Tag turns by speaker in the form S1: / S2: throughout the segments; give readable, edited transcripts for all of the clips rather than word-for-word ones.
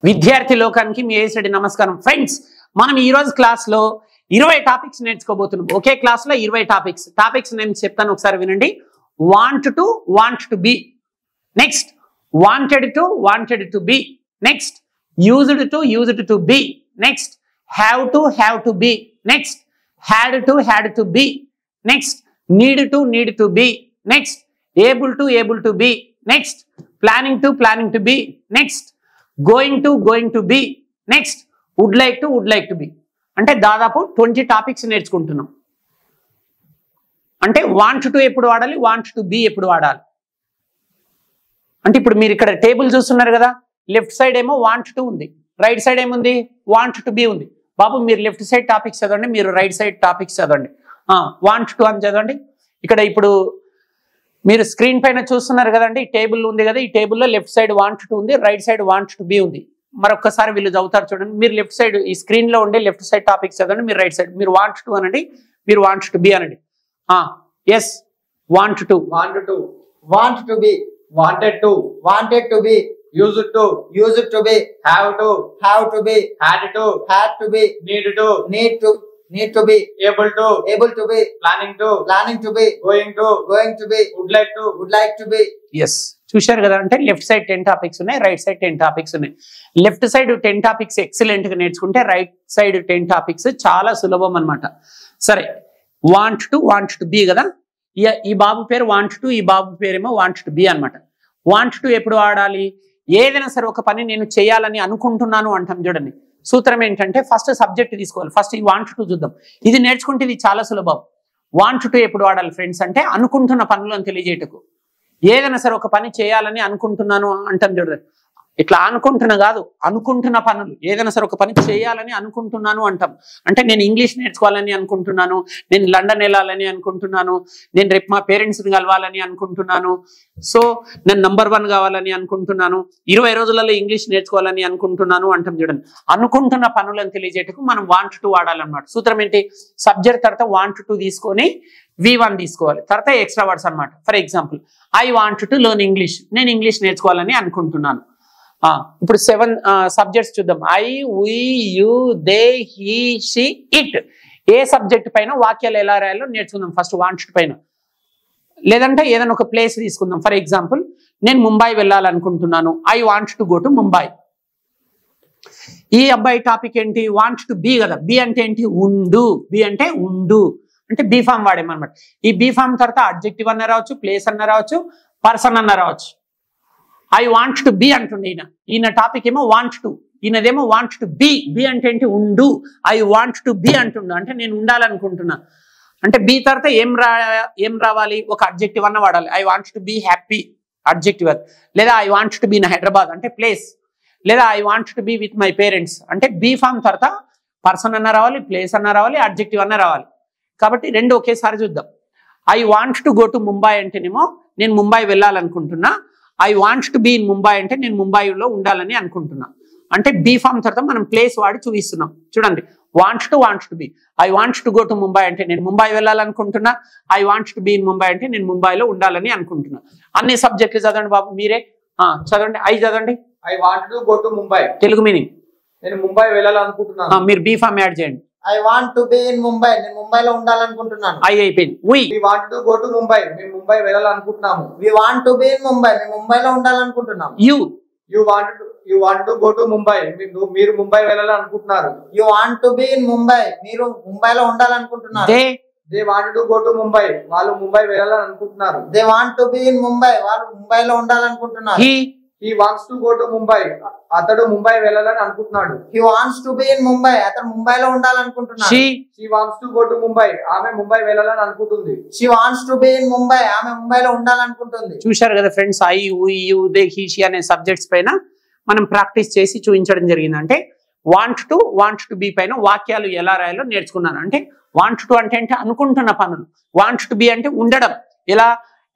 S1: విద్యార్థి లోకానికి మీ ఏసడి నమస్కారం ఫ్రెండ్స్. మనం ఈ రోజు క్లాస్ లో 20 టాపిక్స్ నేర్చుకోబోతున్నాం. ఒకే క్లాస్ లో 20 టాపిక్స్ నేను చెప్తాను, ఒకసారి వినండి. Want to B, next wanted to B, next used to B, next have to B, next had to B, next need to be, next able to B, next planning to B, next going to be, next would like to be. అంటే దాదాపు 20 topics నేర్చుకుంటున్నాం. అంటే want to ఎప్పుడు వాడాలి, want to be ఎప్పుడు వాడాలి అంటే ఇప్పుడు మీరు ఇక్కడ టేబుల్ చూస్తున్నారు కదా, లెఫ్ట్ సైడ్ ఏమో వాంట్ టు ఉంది, రైట్ సైడ్ ఏముంది వాంట్ టు బి ఉంది. బాబు మీరు లెఫ్ట్ సైడ్ టాపిక్స్ చదవండి, మీరు రైట్ సైడ్ టాపిక్స్ చదవండి. వాంట్ టు అని చదవండి. ఇక్కడ ఇప్పుడు మీరు స్క్రీన్ పైన చూస్తున్నారు కదండి, టేబుల్ ఉంది కదా, ఈ టేబుల్లో లెఫ్ట్ సైడ్ వాంట్ టు ఉంది, right side want to be ఉంది. మరొకసారి వీళ్ళు చదువుతారు చూడండి. మీరు లెఫ్ట్ సైడ్ ఈ స్క్రీన్ లో ఉండే లెఫ్ట్ సైడ్ టాపిక్స్ చదవండి, మీరు రైట్ సైడ్ మీరు వాంట్ టు అనండి, మీరు వాంట్ టు బి అనండి. Yes want to
S2: be, wanted to be, used to be, have to be, had to be, need to be, able to be, planning to be, going to be, would like to be.
S1: Yes చూశారు కదా. అంటే left side 10 topics ఉన్నాయి, right side 10 topics ఉన్నాయి. Left side 10 topics excellent గా నేర్చుకుంటే right side 10 topics చాలా సులభం అనమాట. సరే, వాంట్ టు బి కదా, ఈ బాబు పేరు వాంట్ టు, ఈ బాబు పేరేమో వాంట్ టు బి అనమాట. వాంట్ టు ఎప్పుడు వాడాలి, ఏదైనా సరే ఒక పని నేను చేయాలని అనుకుంటున్నాను అంటాం చూడండి. సూత్రం ఏంటంటే ఫస్ట్ సబ్జెక్ట్ తీసుకోవాలి. ఫస్ట్ ఈ వాంట్ టు చూద్దాం, ఇది నేర్చుకుంటే ఇది చాలా సులభం. వాంట్ టు ఎప్పుడు వాడాలి ఫ్రెండ్స్ అంటే అనుకుంటున్న పనులను తెలియజేయటకు. ఏదైనా సరే ఒక పని చేయాలని అనుకుంటున్నాను అంటాం చూడండి, ఇట్లా అనుకుంటున్నా కాదు, అనుకుంటున్న పనులు. ఏదైనా సరే ఒక పని చేయాలని అనుకుంటున్నాను అంటాం. అంటే నేను ఇంగ్లీష్ నేర్చుకోవాలని అనుకుంటున్నాను, నేను లండన్ వెళ్ళాలని అనుకుంటున్నాను, నేను రేపు మా పేరెంట్స్ని కలవాలని అనుకుంటున్నాను, సో నేను నంబర్ 1 కావాలని అనుకుంటున్నాను, 20 రోజులలో ఇంగ్లీష్ నేర్చుకోవాలని అనుకుంటున్నాను అంటాం చూడండి. అనుకుంటున్న పనులను తెలియజేయటకు మనం వాంట్ టు వాడాలన్నమాట. సూత్రం ఏంటి, సబ్జెక్ట్ తర్వాత వాంట్ టు తీసుకొని V1 తీసుకోవాలి, తర్వాత ఎక్స్ట్రా వర్డ్స్ అనమాట. For example, I want to learn English, నేను ఇంగ్లీష్ నేర్చుకోవాలని అనుకుంటున్నాను. ఇప్పుడు 7 సబ్జెక్ట్స్ చూద్దాం. I, we, you, they, he, she, it. ఏ సబ్జెక్ట్ పైన వాక్యాలు ఎలా రాయాలో నేర్చుకుందాం ఫస్ట్ వాంట్ టు పైన. లేదంటే ఏదైనా ఒక ప్లేస్ తీసుకుందాం. ఫర్ ఎగ్జాంపుల్, నేను ముంబై వెళ్ళాలనుకుంటున్నాను, I want to go to Mumbai. ఈ అబ్బాయి టాపిక్ ఏంటి, వాంట్ టు బి కదా. బి అంటే ఏంటి, ఉండు. బి అంటే ఉండు, అంటే బీ ఫామ్ వాడేమన్నమాట. ఈ బీ ఫామ్ తర్వాత అడ్జెక్టివ్ అన్న రావచ్చు, ప్లేస్ అన్న రావచ్చు, పర్సన్ అన్న రావచ్చు. ఐ వాంట్ టు బి అంటుండే ఈయన టాపిక్ ఏమో వాంట్ టు, ఈయనదేమో వాంట్ టు బి. బి అంటే ఏంటి, ఉండు. ఐ వాంట్ టు బి అంటుండ, అంటే నేను ఉండాలనుకుంటున్నా. అంటే బి తర్వాత ఏం రావాలి, ఒక అడ్జెక్టివ్ అన్న వాడాలి. I want to be happy, adjective అది. లేదా I want to be in Hyderabad, అంటే ప్లేస్. లేదా I want to be with my parents, అంటే బీ ఫామ్ తర్వాత పర్సన్ అన్న రావాలి, ప్లేస్ అన్న రావాలి, అడ్జెక్టివ్ అన్న రావాలి. కాబట్టి రెండు ఒకేసారి చూద్దాం. I want to go to Mumbai అంటేనేమో నేను ముంబై వెళ్ళాలనుకుంటున్నా. I want to be in Mumbai అంటే నేను ముంబైలో ఉండాలని అనుకుంటున్నా. అంటే బీ ఫామ్ తర్వాత మనం ప్లేస్ వాడి చూపిస్తున్నాం చూడండి. Want to be, I want to go to Mumbai అంటే నేను ముంబై వెళ్ళాలనుకుంటున్నా. I want to be in Mumbai అంటే నేను ముంబైలో ఉండాలని అనుకుంటున్నా. అన్ని సబ్జెక్టులు చదవండి బాబు, మీరే చదవండి. ఐ చదవండి.
S2: I want to go to Mumbai,
S1: Telugu meaning
S2: నేను ముంబై వెళ్ళాలనుకుంటున్నాను.
S1: మీరు బీ ఫామ్ యాడ్ చేయండి.
S2: I want to be in Mumbai, నేను ముంబైలో ఉండాలనుకుంటున్నాను.
S1: ఐ అయిపోయింది.
S2: We want to go to Mumbai, మేము ముంబై వెళ్ళాలనుకుంటున్నాము. We want to be in Mumbai, మేము ముంబైలో ఉండాలనుకుంటున్నాము. You want to go to Mumbai, మీరు ముంబై వెళ్ళాలనుకుంటున్నారు. You want to be in Mumbai, మీరు ముంబైలో ఉండాలనుకుంటున్నారు. They want to go to Mumbai, వాళ్ళు ముంబై వెళ్ళాలనుకుంటున్నారు. They want to be in Mumbai, వాళ్ళు ముంబైలో ఉండాలనుకుంటున్నారు. He wants to go to Mumbai, అతడు ముంబై వెళ్ళాలని అనుకుంటున్నాడు. He wants to be in Mumbai, అతడు ముంబైలో ఉండాలనుకుంటున్నాడు. She wants to go to Mumbai, ఆమె ముంబై వెళ్ళాలని అనుకుంటుంది. She wants to be in Mumbai, ఆమె ముంబైలో ఉండాలనుకుంటుంది. చూశారు కదా friends, I, we, you, they, he, she అనే సబ్జెక్ట్స్ పైన మనం ప్రాక్టీస్ చేసి చూపించడం జరిగింది. అంటే వాంట్ టు బి పైన వాక్యాలు ఎలా రాయాలో నేర్చుకున్నాను. అంటే వాంట్ టు అంటే అనుకుంటున్న పనులు, వాంట్ టు బి అంటే ఉండడం, ఎలా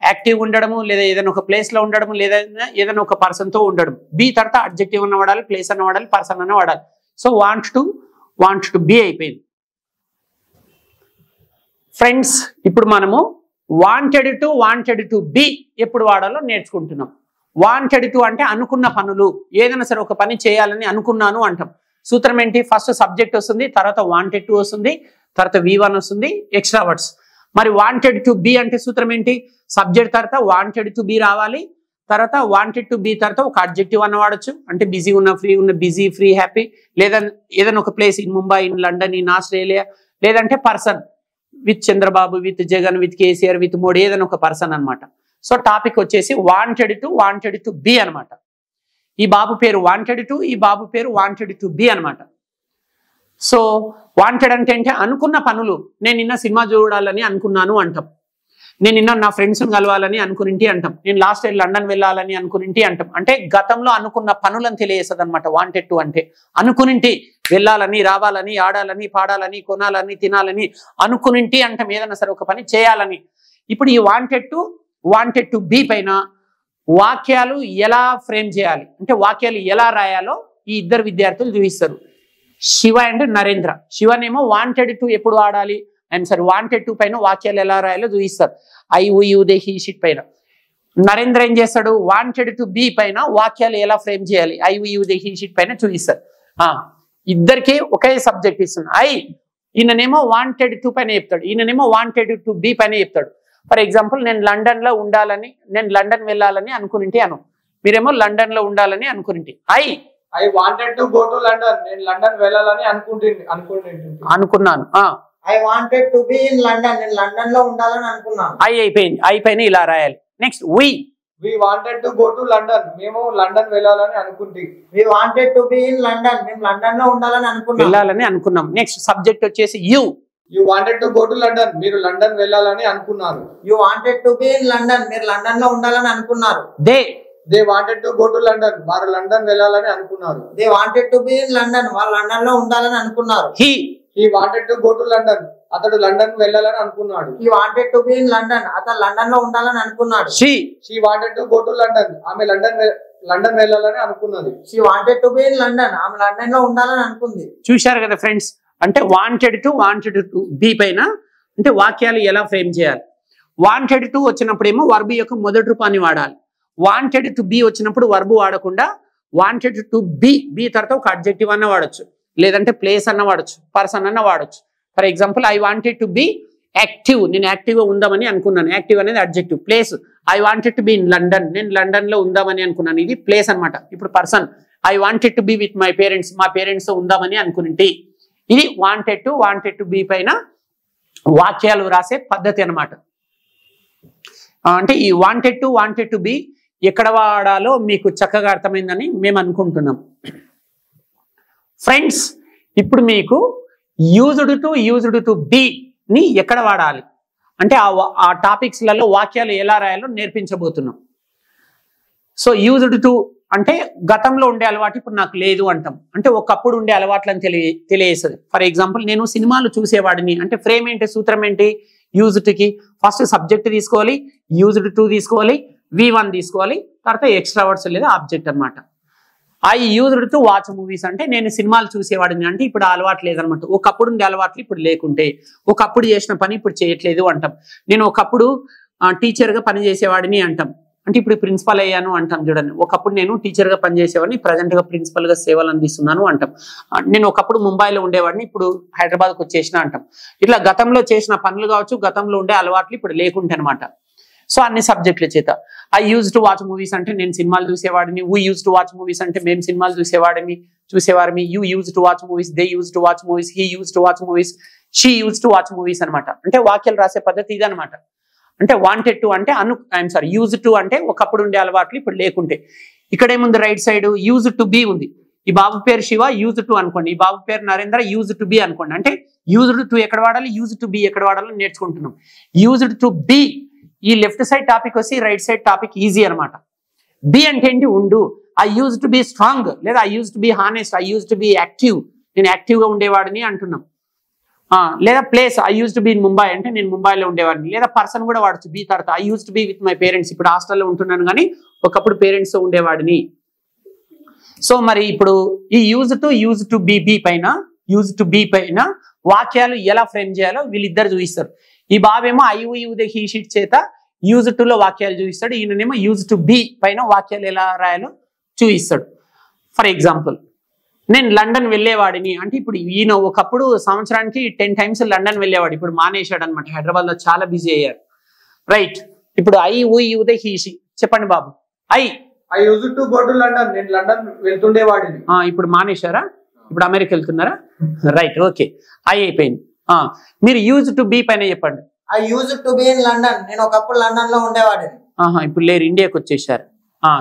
S2: యాక్టివ్ ఉండడము, లేదా ఏదైనా ఒక ప్లేస్ లో ఉండడము, లేదా ఏదైనా ఒక పర్సన్ తో ఉండడం. బి తర్వాత అడ్జెక్టివ్ అన్న వాడాలి, ప్లేస్ అన్న వాడాలి, పర్సన్ అన్న వాడాలి. సో వాంట్ టు బి అయిపోయింది ఫ్రెండ్స్. ఇప్పుడు మనము వాంటెడ్ టు బి ఎప్పుడు వాడాలో నేర్చుకుంటున్నాం.
S1: వాంటెడ్ టు అంటే అనుకున్న పనులు, ఏదైనా సరే ఒక పని చేయాలని అనుకున్నాను అంటాం. సూత్రం ఏంటి? ఫస్ట్ సబ్జెక్ట్ వస్తుంది, తర్వాత వాంటెడ్ టు వస్తుంది, తర్వాత V1 వస్తుంది, ఎక్స్ట్రా వర్డ్స్. మరి వాంటెడ్ టు బి అంటే సూత్రం ఏంటి? సబ్జెక్ట్ తర్వాత వాంటెడ్ టు బి రావాలి, తర్వాత వాంటెడ్ టు బి తర్వాత ఒక అడ్జెక్టివ్ అన్న వాడచ్చు. అంటే బిజీ ఉన్న, ఫ్రీ ఉన్న, బిజీ, ఫ్రీ, హ్యాపీ, లేదా ఏదైనా ఒక place, in Mumbai, in London, in Australia, లేదంటే person, with Chandrababu, with Jagan, with KCR, with Modi, ఏదైనా ఒక పర్సన్ అనమాట. సో టాపిక్ వచ్చేసి వాంటెడ్ టు బి అనమాట. ఈ బాబు పేరు వాంటెడ్ టు, ఈ బాబు పేరు వాంటెడ్ టు బి అనమాట. సో వాంటెడ్ అంటే ఏంటి? అనుకున్న పనులు. నేను నిన్న సినిమా చూడాలని అనుకున్నాను అంటాం. నేను నిన్న నా ఫ్రెండ్స్ని కలవాలని అనుకునింటి అంటాం. నేను లాస్ట్ ఇయర్ లండన్ వెళ్ళాలని అనుకునింటి అంటాం. అంటే గతంలో అనుకున్న పనులను తెలియజేస్తుంది అనమాట వాంటెడ్ టు అంటే. అనుకునింటి, వెళ్ళాలని, రావాలని, ఆడాలని, పాడాలని, కొనాలని, తినాలని అనుకునింటి అంటాం. ఏదైనా సరే ఒక పని చేయాలని. ఇప్పుడు ఈ వాంటెడ్ టు బి పైన వాక్యాలు ఎలా ఫ్రేమ్ చేయాలి అంటే వాక్యాలు ఎలా రాయాలో ఈ ఇద్దరు విద్యార్థులు చూపిస్తారు, శివ అండ్ నరేంద్ర. శివనేమో వాంటెడ్ టు ఎప్పుడు వాడాలి, అండ్ సార్ వాంటెడ్ టు పైన వాక్యాలు ఎలా రాయాలో చూపిస్తారు, ఐ ఊ యూ దే హీ షిట్ పైన. నరేంద్ర ఏం చేస్తాడు? వాంటెడ్ టు బి పైన వాక్యాలు ఎలా ఫ్రేమ్ చేయాలి, ఐ ఊ యూ దే హీ షిట్ పైన చూపిస్తారు. ఇద్దరికి ఒకే సబ్జెక్ట్ ఇస్తున్నాడు. ఈయననేమో వాంటెడ్ టు పైన చెప్తాడు, ఈయననేమో వాంటెడ్ టు బి పైన చెప్తాడు. ఫర్ ఎగ్జాంపుల్, నేను లండన్ లో ఉండాలని, నేను లండన్ వెళ్ళాలని అనుకునింటి అను, మీరేమో లండన్ లో ఉండాలని అనుకునింటి.
S2: I wanted to go to London, నేను లండన్ వెళ్ళాలని
S1: అనుకున్నాను.
S2: I wanted to be in London, నేను లండన్ లో ఉండాలని అనుకున్నాను.
S1: అయిపోయింది. అయిపోయిన ఇలా రాయాలి. Next
S2: we wanted to go to London, మేము లండన్ వెళ్ళాలని అనుకుంటే. we wanted to be in London, మేము లండన్ లో ఉండాలని
S1: అనుకున్నాం. నెక్స్ట్ సబ్జెక్ట్ వచ్చేసి
S2: you wanted to go to London, మీరు లండన్ వెళ్ళాలని అనుకున్నారు. you wanted to be in London, మీరు లండన్ లో ఉండాలని అనుకున్నారు. they wanted to go to London, వారు లండన్ వెళ్ళాలని అనుకున్నారు. they wanted to be in London, వారు లండన్ లో ఉండాలని అనుకున్నారు. he wanted to go to London, అతడు లండన్ వెళ్ళాలని అనుకున్నాడు. he wanted to be in London, అతడు లండన్ లో ఉండాలని అనుకున్నాడు. she wanted to go to London, ఆమె లండన్ వెళ్ళాలని అనుకున్నది. she wanted to be in London, ఆమె లండన్ లో ఉండాలని అనుకుంది.
S1: చూశారు కదా ఫ్రెండ్స్, అంటే వాంటెడ్ టు బి పైన అంటే వాక్యాలు ఎలా ఫ్రేమ్ చేయాలి. వాంటెడ్ టు వచ్చినప్పుడేమో వర్బ్ యొక్క మొదటి రూపాన్ని వాడాలి. వాంటెడ్ టు బి వచ్చినప్పుడు వర్బ్ వాడకుండా వాంటెడ్ టు బి తర్వాత ఒక అడ్జెక్టివ్ అన్న వాడచ్చు, లేదంటే ప్లేస్ అన్న వాడచ్చు, పర్సన్ అన్న వాడచ్చు. For example, I wanted to be active, నేను యాక్టివ్గా ఉందామని అనుకున్నాను. యాక్టివ్ అనేది adjective. Place, I wanted to be in London, నేను లండన్ లో ఉందామని అనుకున్నాను. ఇది ప్లేస్ అనమాట. ఇప్పుడు person, I wanted to be with my parents, మా పేరెంట్స్ ఉందామని అనుకునింటి. ఇది వాంటెడ్ టు బి పైన వాక్యాలు రాసే పద్ధతి అనమాట. అంటే ఈ వాంటెడ్ టు బి ఎక్కడ వాడాలో మీకు చక్కగా అర్థమైందని మేము అనుకుంటున్నాం. ఫ్రెండ్స్, ఇప్పుడు మీకు యూజ్డ్ టు బి ని ఎక్కడ వాడాలి అంటే ఆ టాపిక్స్లలో వాక్యాలు ఎలా రాయాలో నేర్పించబోతున్నాం. సో యూజ్డ్ టు అంటే గతంలో ఉండే అలవాటు ఇప్పుడు నాకు లేదు అంటాం. అంటే ఒకప్పుడు ఉండే అలవాట్లను తెలియజేస్తుంది. ఫర్ ఎగ్జాంపుల్, నేను సినిమాలు చూసేవాడిని అంటే ఫ్రేమ్ ఏంటి, సూత్రం ఏంటి? యూజ్డ్కి ఫస్ట్ సబ్జెక్ట్ తీసుకోవాలి, యూజ్డ్ టు తీసుకోవాలి, V1 తీసుకోవాలి, తర్వాత ఎక్స్ట్రా వర్డ్స్ లేదా ఆబ్జెక్ట్ అనమాట. I used to watch movies అంటే నేను సినిమాలు చూసేవాడిని అంటే ఇప్పుడు ఆ అలవాటు లేదనమాట. ఒకప్పుడు ఉండే అలవాట్లు ఇప్పుడు లేకుంటే, ఒకప్పుడు చేసిన పని ఇప్పుడు చేయట్లేదు అంటాం. నేను ఒకప్పుడు టీచర్గా పని చేసేవాడిని అంటాం, అంటే ఇప్పుడు ప్రిన్సిపల్ అయ్యాను అంటాం. చూడండి, ఒకప్పుడు నేను టీచర్గా పనిచేసేవాడిని, ప్రజెంట్గా ప్రిన్సిపల్గా సేవలు అందిస్తున్నాను అంటాం. నేను ఒకప్పుడు ముంబైలో ఉండేవాడిని, ఇప్పుడు హైదరాబాద్కి వచ్చేసిన అంటాం. ఇట్లా గతంలో చేసిన పనులు కావచ్చు, గతంలో ఉండే అలవాట్లు ఇప్పుడు లేకుంటే అనమాట. సో అన్ని సబ్జెక్టుల చేత. I use to watch movies అంటే నేను సినిమాలు చూసేవాడిని, we use to watch movies అంటే మేము సినిమాలు చూసేవారిని, you use to watch movies, they use to watch movies, he use to watch movies, she use to watch movies అనమాట. అంటే వాక్యాలు రాసే పద్ధతి ఇదనమాట. అంటే వాంటెడ్ టు అంటే యూజ్ టు అంటే ఒకప్పుడు ఉండే అలవాట్లు ఇప్పుడు లేకుంటే. ఇక్కడ ఏముంది right side, use to be ఉంది. ఈ బాబు పేరు శివ, యూజ్ టు అనుకోండి. ఈ బాబు పేరు నరేంద్ర, యూజ్ టు బి అనుకోండి. అంటే యూజ్డ్ టు ఎక్కడ వాడాలి, యూజ్ టు బి ఎక్కడ వాడాలో నేర్చుకుంటున్నాం. యూజ్డ్ టు బి, ఈ లెఫ్ట్ సైడ్ టాపిక్ వచ్చి రైట్ సైడ్ టాపిక్ ఈజీ అనమాట. బి అంటే ఏంటి, ఉండు. I use to be strong, లేదా I use to be honest, I use to be active, నేను యాక్టివ్గా ఉండేవాడిని అంటున్నాం. లేదా place, I use to be in Mumbai అంటే నేను ముంబైలో ఉండేవాడిని. లేదా పర్సన్ కూడా వాడచ్చు, బి తర్వాత I use to be with my parents, ఇప్పుడు హాస్టల్లో ఉంటున్నాను కానీ ఒకప్పుడు పేరెంట్స్తో ఉండేవాడిని. సో మరి ఇప్పుడు ఈ యూజ్ టు బి పైన వాక్యాలు ఎలా ఫ్రేమ్ చేయాలో వీళ్ళిద్దరు చూపిస్తారు. ఈ బాబేమో I you they he sheet చేత యూజ్ టు లో వాక్యాలు చూపిస్తాడు, ఈయననేమో యూజ్ టు బి పైన వాక్యాలు ఎలా రాయాలో చూపిస్తాడు. ఫర్ ఎగ్జాంపుల్, నేను లండన్ వెళ్ళేవాడిని అంటే ఇప్పుడు ఈయన ఒకప్పుడు సంవత్సరానికి 10 times లండన్ వెళ్ళేవాడు, ఇప్పుడు మానేశాడు అనమాట, హైదరాబాద్ లో చాలా బిజీ అయ్యారు. రైట్, ఇప్పుడు ఐ ఊ యూదే హీషి చెప్పండి బాబు. I
S2: use to go to London, నేను లండన్ వెళ్తుండేవాడిని.
S1: ఇప్పుడు మానేశారా, ఇప్పుడు అమెరికా వెళ్తున్నారా? రైట్, ఓకే, ఐ అయిపోయింది. మీరు యూజ్ టు బి పైన చెప్పండి.
S2: I use to be in London, నేను ఒకప్పుడు లండన్ లో ఉండేవాడిని.
S1: ఇప్పుడు లేరు, ఇండియాకి వచ్చేసారు.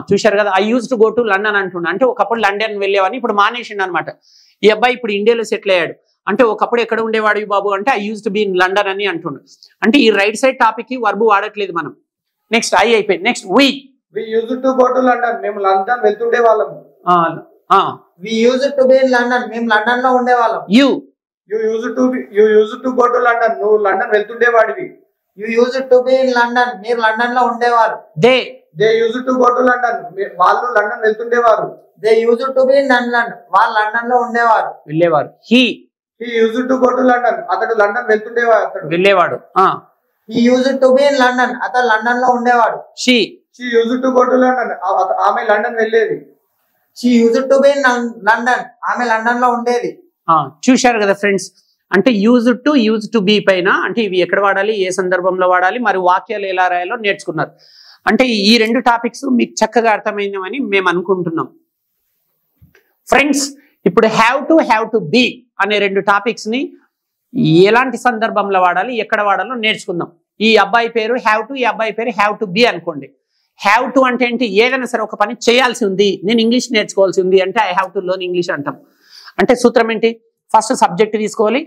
S1: చూశారు కదా, I use to go to London అంటున్నా, అంటే ఒకప్పుడు లండన్ వెళ్ళేవాడిని, ఇప్పుడు మానేసిండు అనమాట. ఈ అబ్బాయి ఇప్పుడు ఇండియాలో సెటిల్ అయ్యాడు, అంటే ఒకప్పుడు ఎక్కడ ఉండేవాడు బాబు అంటే I use to be in London అని అంటుండు. అంటే ఈ రైట్ సైడ్ టాపిక్ కి వర్బ్ వాడట్లేదు మనం. నెక్స్ట్ ఐ అయిపోయింది. Next we
S2: use to go to London, మేము లండన్ వెళ్తుండే వాళ్ళము. We use to be in London, మేము లండన్ లో ఉండేవాళ్ళం.
S1: You
S2: use to go to London, నువ్వు లండన్ వెళ్తుండేవాడివి. You use to be in London, మీరు లండన్ లో ఉండేవారు.
S1: They
S2: use to go to London, వాళ్ళు లండన్ వెళ్తుండేవారు. They use to be in London, వాళ్ళు లండన్ లో ఉండేవారు,
S1: వెళ్ళేవారు. He
S2: use to go to London, అతడు లండన్ వెళ్తుండేవాడు, అతడు
S1: వెళ్ళేవాడు.
S2: He use to be in London, అతడు లండన్ లో ఉండేవాడు.
S1: She
S2: use to go to London, ఆమె లండన్ వెళ్ళేది. She use to be in London, ఆమె లండన్ లో ఉండేది.
S1: చూశారు కదా ఫ్రెండ్స్, అంటే యూజ్ టు బి పైన అంటే ఇవి ఎక్కడ వాడాలి, ఏ సందర్భంలో వాడాలి, మరి వాక్యాలు ఎలా రాయాలో నేర్చుకున్నారు. అంటే ఈ 2 టాపిక్స్ మీకు చక్కగా అర్థమైందని మేము అనుకుంటున్నాం. ఫ్రెండ్స్, ఇప్పుడు హ్యావ్ టు బి అనే 2 టాపిక్స్ ని ఎలాంటి సందర్భంలో వాడాలి, ఎక్కడ వాడాలో నేర్చుకుందాం. ఈ అబ్బాయి పేరు హ్యావ్ టు, ఈ అబ్బాయి పేరు హ్యావ్ టు బి అనుకోండి. హ్యావ్ టు అంటే ఏంటి, ఏదైనా సరే ఒక పని చేయాల్సి ఉంది, నేను ఇంగ్లీష్ నేర్చుకోవాల్సి ఉంది అంటే I have to learn English అంటాం. అంటే సూత్రం ఏంటి, ఫస్ట్ సబ్జెక్ట్ తీసుకోవాలి,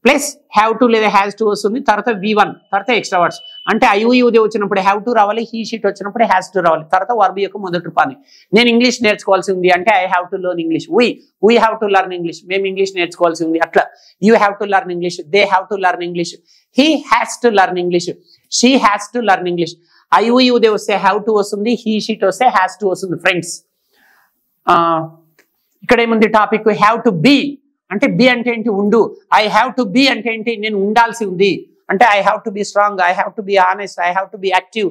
S1: ప్లస్ హ్యావ్ టు లేదా హ్యాస్ టు వస్తుంది, తర్వాత V1, తర్వాత ఎక్స్ట్రా వర్డ్స్. అంటే ఐదే వచ్చినప్పుడు హ్యావ్ టు రావాలి, హీ షీట్ వచ్చినప్పుడు హ్యాస్ టు రావాలి, తర్వాత వర్బ్ యొక్క మొదటి రూపాన్ని. నేను ఇంగ్లీష్ నేర్చుకోవాల్సి ఉంది అంటే I have to learn English. We have to learn English, మేము ఇంగ్లీష్ నేర్చుకోవాల్సి ఉంది. అట్లా you have to learn English, they have to learn English, he has to learn English, she has to learn English. ఐదే వస్తే have to వస్తుంది, he she it వస్తే has to వస్తుంది. Friends, ఇక్కడ ఏముంది టాపిక్, హ్యావ్ టు బి అంటే B అంటే ఏంటి, ఉండు. ఐ హ్యావ్ టు బి అంటే ఏంటి, నేను ఉండాల్సి ఉంది. అంటే I have to be strong, I have to be honest, I have to be active,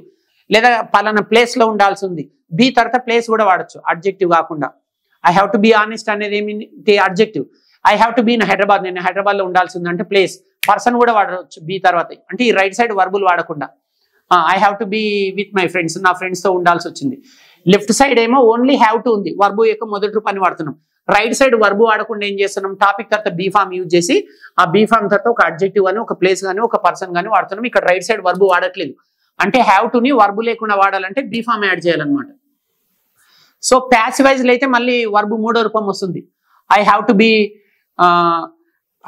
S1: లేదా పలానా ప్లేస్ లో ఉండాల్సి ఉంది. బి తర్వాత ప్లేస్ కూడా వాడచ్చు, అడ్జెక్టివ్ కాకుండా. I have to be honest అనేది ఏమి adjective. I have to be in Hyderabad, నేను హైదరాబాద్ లో ఉండాల్సి ఉంది అంటే ప్లేస్. పర్సన్ కూడా వాడవచ్చు బి తర్వాత, అంటే ఈ రైట్ సైడ్ వర్బులు వాడకుండా. I have to be with my friends, నా ఫ్రెండ్స్ తో ఉండాల్సి వచ్చింది. లెఫ్ట్ సైడ్ ఏమో ఓన్లీ హ్యావ్ టు ఉంది, వర్బు యొక్క మొదటి రూపాన్ని వాడుతున్నాం. రైట్ సైడ్ వర్బు వాడకుండా ఏం చేస్తున్నాం, టాపిక్ తర్వాత బీ ఫామ్ యూజ్ చేసి ఆ బీ ఫామ్ తర్వాత ఒక అడ్జెక్టివ్ కానీ, ఒక ప్లేస్ కానీ, ఒక పర్సన్ కానీ వాడుతున్నాం. ఇక్కడ రైట్ సైడ్ వర్బు వాడట్లేదు. అంటే హ్యావ్ టుని వర్బు లేకుండా వాడాలంటే బీ ఫామ్ యాడ్ చేయాలన్నమాట. సో ప్యాసివైజ్ అయితే మళ్ళీ వర్బు మూడో రూపం వస్తుంది. ఐ హ్యావ్ టు బి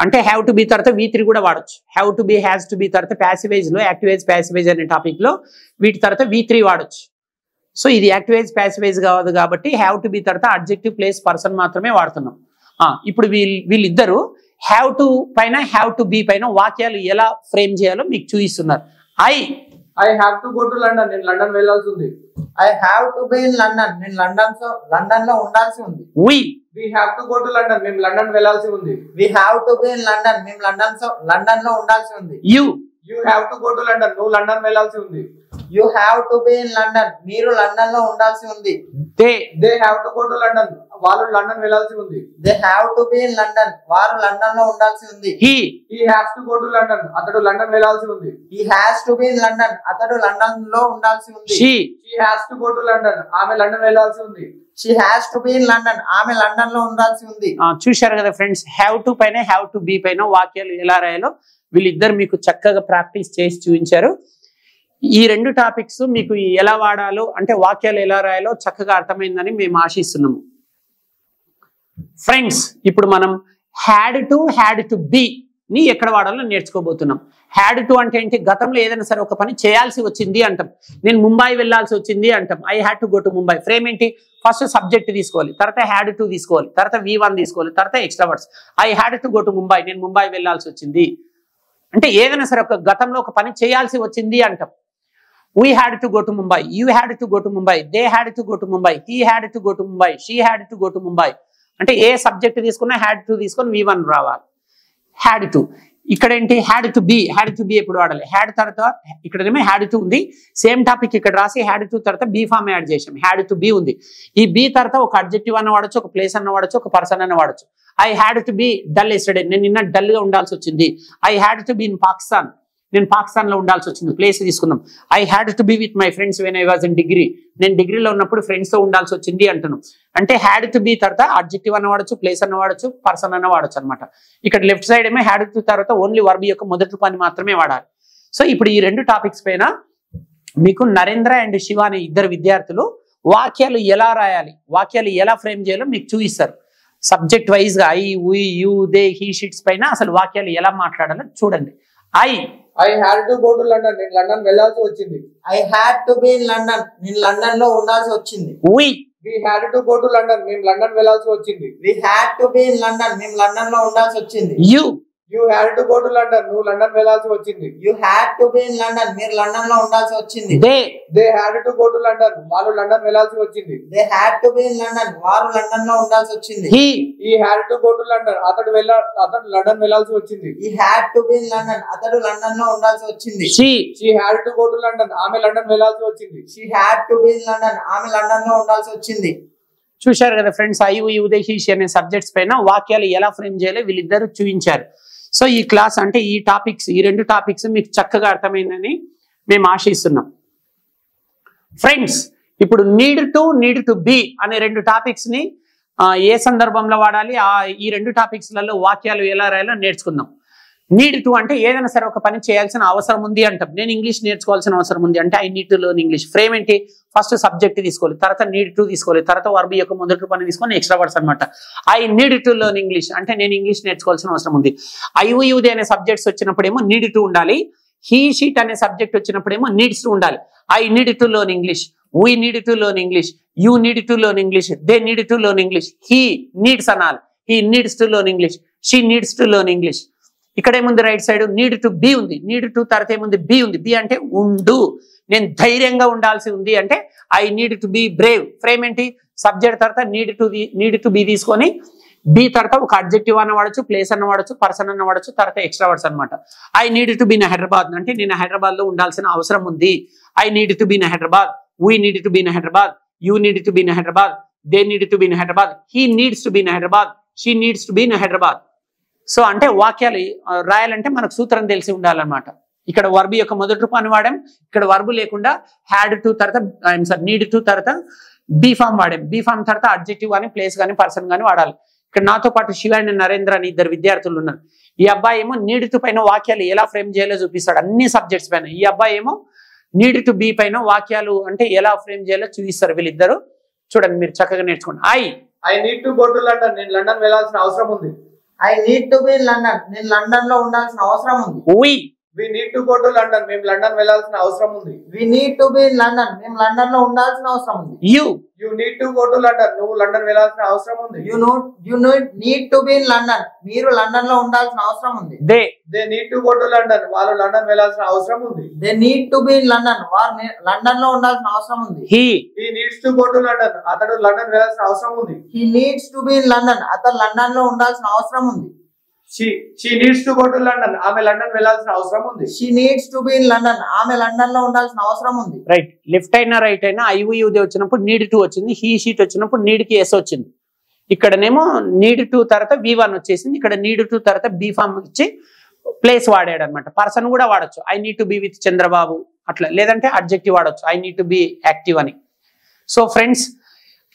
S1: అంటే హ్యావ్ టు బి తర్వాత V3 కూడా వాడచ్చు. Have to B, has to be తర్వాత ప్యాసివైజ్ లో, యాక్టివైజ్ ప్యాసివైజ్ అనే టాపిక్ లో వీటి తర్వాత V3 వాడచ్చు. సో ఇది యాక్టివైజ్ ప్యాసివైజ్ కావద్దు కాబట్టి హ్యావ్ టు బి తర్వాత అడ్జెక్టివ్ ప్లేస్ పర్సన్ మాత్రమే వాడుతున్నాం. ఇప్పుడు వీళ్ళిద్దరు హ్యావ్ టు పైన హ్యావ్ టు బి పైన వాక్యాలు ఎలా ఫ్రేమ్ చేయాలో మీకు చూపిస్తున్నారు. I have to go to London, నేను లండన్ వెళ్ళాల్సి ఉంది. I have to be in London, నేను లండన్ లో ఉండాల్సి ఉంది. We have to go to London, మేము లండన్ వెళ్ళాల్సి ఉంది. We have to be in London, మేము లండన్ లో ఉండాల్సి ఉంది. You have to go to London, నువ్వు లండన్ వెళ్ళాల్సి ఉంది. You have to be in London, మీరు లండన్ లో ఉండాల్సి ఉంది. They have to go to London, వాళ్ళు లండన్ వెళ్ళాల్సి ఉంది. They have to be in London, వారు లండన్ లో ఉండాల్సి ఉంది. He has to go to London, అతడు లండన్ వెళ్ళాల్సి ఉంది. He has to be in London, అతడు లండన్ లో ఉండాల్సి ఉంది. She has to go to London, ఆమె లండన్ వెళ్ళాల్సి ఉంది. She has to be in London, ఆమె లండన్ లో ఉండాల్సి ఉంది. చూశారు కదా ఫ్రెండ్స్, హ్యావ్ టు పైన హ్యావ్ టు బి పైన వాక్యాలు ఎలా రాయాలో వీళ్ళిద్దరు మీకు చక్కగా ప్రాక్టీస్ చేసి చూపించారు. ఈ 2 టాపిక్స్ మీకు ఎలా వాడాలో అంటే వాక్యాలు ఎలా రాయాలో చక్కగా అర్థమైందని మేము ఆశిస్తున్నాము. ఫ్రెండ్స్, ఇప్పుడు మనం హ్యాడ్ టు బి ని ఎక్కడ వాడాలో నేర్చుకోబోతున్నాం. హ్యాడ్ టు అంటే ఏంటి, గతంలో ఏదైనా సరే ఒక పని చేయాల్సి వచ్చింది అంటాం. నేను ముంబై వెళ్ళాల్సి వచ్చింది అంటాం. I had to go to Mumbai. Frame ఏంటి, ఫస్ట్ సబ్జెక్ట్ తీసుకోవాలి, తర్వాత హ్యాడ్ టు తీసుకోవాలి, తర్వాత V1 తీసుకోవాలి, తర్వాత extra words. I had to go to Mumbai, నేను ముంబై వెళ్ళాల్సి వచ్చింది అంటే ఏదైనా సరే ఒక గతంలో ఒక పని చేయాల్సి వచ్చింది అంటాం. We had to go to Mumbai, you had to go to Mumbai, they had to go to Mumbai, he had to go to Mumbai, she had to go to Mumbai. అంటే ఏ సబ్జెక్ట్ తీసుకున్నా had to తీసుకొని V1 రావాలి. Had to ఇక్కడ ఏంటి had to be ఎప్పుడు వాడాలి had తర్వాత ఇక్కడేమో హ్యాడ్ టు ఉంది సేమ్ టాపిక్ ఇక్కడ రాసి హ్యాడ్ టు తర్వాత బీ ఫామ్ యాడ్ చేసాం హ్యాడ్ టు బి ఉంది ఈ బి తర్వాత ఒక అడ్జెక్టివ్ అన్న వాడచ్చు ఒక ప్లేస్ అన్న వాడచ్చు ఒక పర్సన్ అన్న వాడచ్చు I had to B dull yesterday నేను నిన్న డల్ గా ఉండాల్సి వచ్చింది I had to be in Pakistan నేను పాకిస్తాన్ లో ఉండాల్సి వచ్చింది ప్లేస్ తీసుకుందాం I had to be with my friends when I was in degree నేను డిగ్రీలో ఉన్నప్పుడు ఫ్రెండ్స్ తో ఉండాల్సి వచ్చింది అంటున్నాం అంటే హ్యాడ్ టు బి తర్వాత అడ్జెక్టివ్ అన్న వాడచ్చు ప్లేస్ అన్న వాడచ్చు పర్సన్ అన్న వాడచ్చు అనమాట ఇక్కడ లెఫ్ట్ సైడ్ ఏమో హ్యాడ్ టు తర్వాత ఓన్లీ వర్బ్ యొక్క మొదటి రూపాన్ని మాత్రమే వాడాలి సో ఇప్పుడు ఈ రెండు టాపిక్స్ పైన మీకు నరేంద్ర అండ్ శివ అనే ఇద్దరు విద్యార్థులు వాక్యాలు ఎలా రాయాలి వాక్యాలు ఎలా ఫ్రేమ్ చేయాలో మీకు చూపిస్తారు సబ్జెక్ట్ వైజ్ గా I we you they he షీట్స్ పైన అసలు వాక్యాలు ఎలా మాట్లాడాలో చూడండి
S2: I had to go to London. నేను లండన్ వెళ్ళాల్సి వచ్చింది. I had to be in London. నేను లండన్ లో ఉండాల్సి వచ్చింది. We had to go to London. మేము లండన్ వెళ్ళాల్సి వచ్చింది. We had to be in London. మేము లండన్ లో ఉండాల్సి వచ్చింది. You had to go to London. నువ్వు లండన్ వెళ్ళాల్సి వచ్చింది. You had to be in London. మీరు లండన్ లో ఉండాల్సి వచ్చింది. They had to go to London. వాళ్ళు లండన్ వెళ్ళాల్సి వచ్చింది. They had to be in London. వారు లండన్ లో ఉండాల్సి వచ్చింది. He had to go to London. అతడు లండన్ వెళ్ళాల్సి వచ్చింది. He had to be in London. అతడు లండన్ లో ఉండాల్సి వచ్చింది. She had to go to London. ఆమె లండన్ వెళ్ళాల్సి వచ్చింది. She had to be in London. ఆమె లండన్ లో ఉండాల్సి వచ్చింది.
S1: చూశారు కదా friends I we you they he she అనే సబ్జెక్ట్స్ పైన వాక్యాలు ఎలా ఫ్రేమ్ చేయాలో వీళ్ళిద్దరు చూపించారు సో ఈ క్లాస్ అంటే ఈ రెండు టాపిక్స్ మీకు చక్కగా అర్థమైందని మేము ఆశిస్తున్నాం ఫ్రెండ్స్ ఇప్పుడు నీడ్ టు బి అనే రెండు టాపిక్స్ ని ఏ సందర్భంలో వాడాలి ఈ రెండు టాపిక్స్లలో వాక్యాలు ఎలా రాయాలో నేర్చుకుందాం నీడ్ టు అంటే ఏదైనా సరే ఒక పని చేయాల్సిన అవసరం ఉంది అంటాం నేను ఇంగ్లీష్ నేర్చుకోవాల్సిన అవసరం ఉంది అంటే I need to learn English frame ఏంటి ఫస్ట్ సబ్జెక్ట్ తీసుకోవాలి తర్వాత నీడ్ టు తీసుకోవాలి తర్వాత వర్బ్ యొక్క మొదటి పని తీసుకొని ఎక్స్ట్రా వర్డ్స్ అనమాట I need to learn English అంటే నేను ఇంగ్లీష్ నేర్చుకోవాల్సిన అవసరం ఉంది ఐయుదే అనే సబ్జెక్ట్స్ వచ్చినప్పుడేమో నీడ్ టు ఉండాలి హీ షీట్ అనే సబ్జెక్ట్ వచ్చినప్పుడేమో నీడ్స్ టు ఉండాలి I need to learn English we need to learn English you need to learn English they need to learn English he needs అనాలి he needs to learn English she needs to learn English ఇక్కడ ఏముంది right side need to be ఉంది need to తర్వాత ఏముంది B ఉంది B అంటే ఉండు నేను ధైర్యంగా ఉండాల్సి ఉంది అంటే I need to be Brave frame ఏంటి సబ్జెక్ట్ తర్వాత నీడ్ టు బి తీసుకొని బి తర్వాత ఒక అడ్జెక్టివ్ అన్న వాడచ్చు ప్లేస్ అన్న వాడచ్చు పర్సన్ అన్న వాడచ్చు తర్వాత ఎక్స్ట్రా వర్డ్స్ అనమాట I need to be in Hyderabad అంటే నేను హైదరాబాద్ లో ఉండాల్సిన అవసరం ఉంది I need to be in Hyderabad we need to be in Hyderabad you need to be in Hyderabad they need to be in Hyderabad he needs to be in Hyderabad she needs to be in Hyderabad so అంటే వాక్యాలు రాయాలంటే మనకు సూత్రం తెలిసి ఉండాలన్నమాట ఇక్కడ verb యొక్క మొదటి రూపాన్ని వాడాం ఇక్కడ వర్బ్ లేకుండా హ్యాడ్ టు తర్వాత నీడ్ టు తర్వాత బీ ఫామ్ వాడాం బీ ఫామ్ తర్వాత అడ్జెక్టివ్ కానీ ప్లేస్ కానీ పర్సన్ కానీ వాడాలి ఇక్కడ నాతో పాటు శివ అండ్ నరేంద్ర అని ఇద్దరు విద్యార్థులు ఉన్నారు ఈ అబ్బాయి ఏమో నీడ్ టు పైన వాక్యాలు ఎలా ఫ్రేమ్ చేయాలో చూపిస్తాడు అన్ని సబ్జెక్ట్స్ పైన ఈ అబ్బాయి ఏమో నీడ్ టు బి పైన వాక్యాలు అంటే ఎలా ఫ్రేమ్ చేయాలో చూపిస్తారు వీళ్ళిద్దరు చూడండి మీరు చక్కగా నేర్చుకోండి
S2: I need to go to London నేను లండన్ వెళ్ళాల్సిన అవసరం ఉంది I need to be in London. నేను లండన్ లో ఉండాల్సిన అవసరం ఉంది. We need to go to London. మేము లండన్ వెళ్ళాల్సిన అవసరం ఉంది. We need to be in London. మేము లండన్ లో ఉండాల్సిన అవసరం ఉంది. You need to go to London. నువ్వు లండన్ వెళ్ళాల్సిన అవసరం ఉంది. You need to be in London. మీరు లండన్ లో ఉండాల్సిన అవసరం ఉంది. They need to go to London. వాళ్ళు లండన్ వెళ్ళాల్సిన అవసరం ఉంది. They need to be in London. వారు లండన్ లో ఉండాల్సిన అవసరం ఉంది. He needs to go to London. అతడు లండన్ వెళ్ళాల్సిన అవసరం ఉంది. He needs to be in London. అతడు లండన్ లో ఉండాల్సిన అవసరం ఉంది. She needs to go to London. ఆమె లండన్ వెళ్ళాల్సిన అవసరం ఉంది. She needs to be in London. ఆమె లండన్ లో ఉండాల్సిన అవసరం ఉంది.
S1: రైట్ లెఫ్ట్ అయినా రైట్ అయినా ఐయుదే వచ్చినప్పుడు నీడ్ టు వచ్చింది హీ షీట్ వచ్చినప్పుడు నీడ్ కి ఎస్ వచ్చింది ఇక్కడనేమో నీడ్ టు తర్వాత V1 వచ్చేసింది ఇక్కడ నీడ్ టు తర్వాత బీ ఫామ్ వచ్చి ప్లేస్ వాడాడు అనమాట పర్సన్ కూడా వాడచ్చు I need to be with Chandrababu అట్లా లేదంటే అడ్జెక్టివ్ వాడచ్చు I need to be active అని సో ఫ్రెండ్స్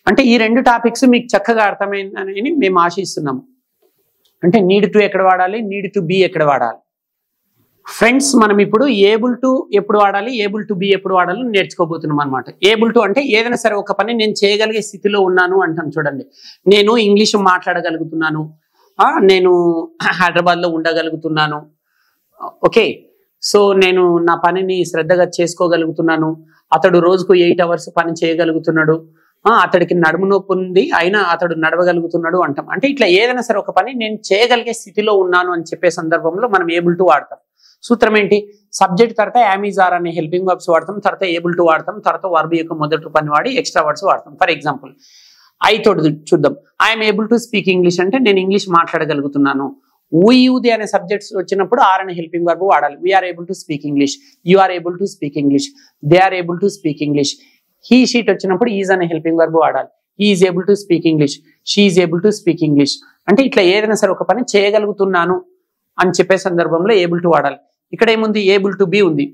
S1: అంటే ఈ రెండు టాపిక్స్ మీకు చక్కగా అర్థమైందని మేము ఆశిస్తున్నాము అంటే నీడ్ టు ఎక్కడ వాడాలి నీడ్ టు బి ఎక్కడ వాడాలి ఫ్రెండ్స్ మనం ఇప్పుడు ఏబుల్ టు ఎప్పుడు వాడాలి ఏబుల్ టు బి ఎప్పుడు వాడాలి నేర్చుకోబోతున్నాం అనమాట ఏబుల్ టు అంటే ఏదైనా సరే ఒక పని నేను చేయగలిగే స్థితిలో ఉన్నాను అంటాను చూడండి నేను ఇంగ్లీష్ మాట్లాడగలుగుతున్నాను నేను హైదరాబాద్ లో ఉండగలుగుతున్నాను ఓకే సో నేను నా పనిని శ్రద్ధగా చేసుకోగలుగుతున్నాను అతడు రోజుకు 8 hours పని చేయగలుగుతున్నాడు అతడికి నడుము నొప్పి ఉంది అయినా అతడు నడవగలుగుతున్నాడు అంటాం అంటే ఇట్లా ఏదైనా సరే ఒక పని నేను చేయగలిగే స్థితిలో ఉన్నాను అని చెప్పే సందర్భంలో మనం ఏబుల్ టు వాడతాం సూత్రం ఏంటి సబ్జెక్ట్ తర్వాత యామిజార్ అనే హెల్పింగ్ వర్బ్స్ వాడతాం తర్వాత ఏబుల్ టు వాడతాం తర్వాత వర్బ్ యొక్క మొదటి పని వాడి ఎక్స్ట్రా వర్డ్స్ వాడతాం ఫర్ ఎగ్జాంపుల్ ఐ తోటి చూద్దాం I'm able to speak English అంటే నేను ఇంగ్లీష్ మాట్లాడగలుగుతున్నాను ది అనే సబ్జెక్ట్స్ వచ్చినప్పుడు ఆర్ అనే హెల్పింగ్ వర్బ్ వాడాలి. We are able to speak English, you are able to speak English, they are able to speak English. He she వచ్చినప్పుడు ఈజ్ అనే హెల్పింగ్ వర్బ్ వాడాలి. He is able to speak English, she is able to speak English. అంటే ఇట్లా ఏదైనా సరే ఒక పని చేయగలుగుతున్నాను అని చెప్పే సందర్భంలో ఏబుల్ టు వాడాలి. ఇక్కడ ఏముంది, ఏబుల్ టు బి ఉంది.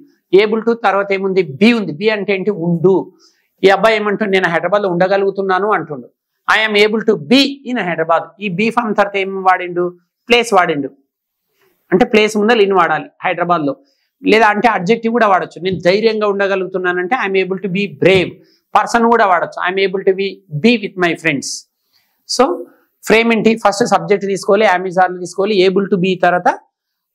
S1: ఏబుల్ టు తర్వాత ఏముంది, బి ఉంది. బి అంటే ఏంటి, ఉండు. ఈ అబ్బాయి ఏమంటుండు, నేను హైదరాబాద్ లో ఉండగలుగుతున్నాను అంటుండు. I'm able to be in Hyderabad. ఈ బి ఫామ్ తర్వాత ఏం వాడిండు, ప్లేస్ వాడిండు. అంటే ప్లేస్ ముందర ఇన్ వాడాలి హైదరాబాద్ లో. లేదా అంటే అడ్జెక్టివ్ కూడా వాడచ్చు. నేను ధైర్యంగా ఉండగలుగుతున్నానంటే I'm able to be brave. Person కూడా వాడచ్చు, I'm able to be with my friends. So frame ఏంటి, ఫస్ట్ సబ్జెక్ట్ తీసుకోవాలి, అమెజాన్ తీసుకోవాలి, ఏబుల్ టు బి తర్వాత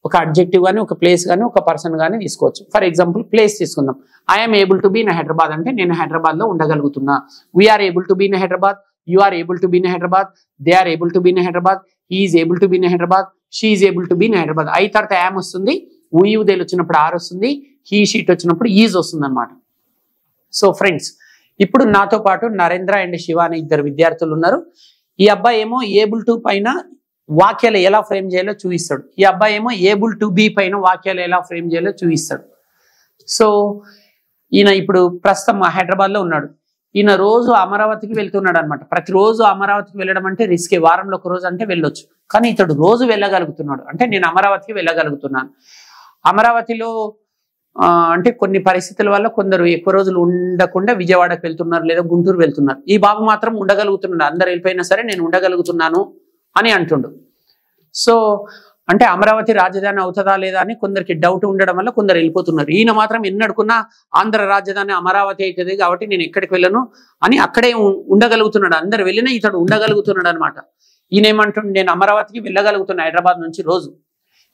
S1: ఒక అడ్జెక్టివ్ కానీ ఒక ప్లేస్ కానీ ఒక పర్సన్ కానీ తీసుకోవచ్చు. ఫర్ ఎగ్జాంపుల్ ప్లేస్ తీసుకుందాం. I'm able to be in Hyderabad అంటే నేను హైదరాబాద్ లో ఉండగలుగుతున్నా. We're able to be in Hyderabad, you are able to be in Hyderabad, they are able to be in Hyderabad, he is able to be in Hyderabad, she is able to be in Hyderabad. I తర్వాత am వస్తుంది, ఊదేలు వచ్చినప్పుడు are వస్తుంది, he she వచ్చినప్పుడు is వస్తుంది అనమాట. So friends, ఇప్పుడు నాతో పాటు నరేంద్ర అండ్ శివ అనే ఇద్దరు విద్యార్థులు ఉన్నారు. ఈ అబ్బాయి ఏమో ఏబుల్ టు పైన వాక్యాలు ఎలా ఫ్రేమ్ చేయాలో చూపిస్తాడు. ఈ అబ్బాయి ఏమో ఏబుల్ టు బి పైన వాక్యాలు ఎలా ఫ్రేమ్ చేయాలో చూపిస్తాడు. సో ఈయన ఇప్పుడు ప్రస్తుతం హైదరాబాద్ లో ఉన్నాడు. ఈయన రోజు అమరావతికి వెళ్తున్నాడు అనమాట. ప్రతిరోజు అమరావతికి వెళ్ళడం అంటే రిస్కే. వారంలో ఒక రోజు అంటే వెళ్ళొచ్చు, కానీ ఇతడు రోజు వెళ్ళగలుగుతున్నాడు. అంటే నేను అమరావతికి వెళ్ళగలుగుతున్నాను. అమరావతిలో అంటే కొన్ని పరిస్థితుల వల్ల కొందరు ఎక్కువ రోజులు ఉండకుండా విజయవాడకు వెళ్తున్నారు, లేదా గుంటూరు వెళ్తున్నారు. ఈ బాబు మాత్రం ఉండగలుగుతున్నాడు. అందరు వెళ్ళిపోయినా సరే నేను ఉండగలుగుతున్నాను అని అంటుండు. సో అంటే అమరావతి రాజధాని అవుతుందా లేదా అని కొందరికి డౌట్ ఉండడం వల్ల కొందరు వెళ్ళిపోతున్నారు. ఈయన మాత్రం ఎన్నడుకున్నా ఆంధ్ర రాజధాని అమరావతి అవుతుంది కాబట్టి నేను ఎక్కడికి వెళ్ళను అని అక్కడే ఉండగలుగుతున్నాడు. అందరు వెళ్ళినా ఇతడు ఉండగలుగుతున్నాడు అనమాట. ఈయన ఏమంటుండు, నేను అమరావతికి వెళ్ళగలుగుతున్నా హైదరాబాద్ నుంచి రోజు.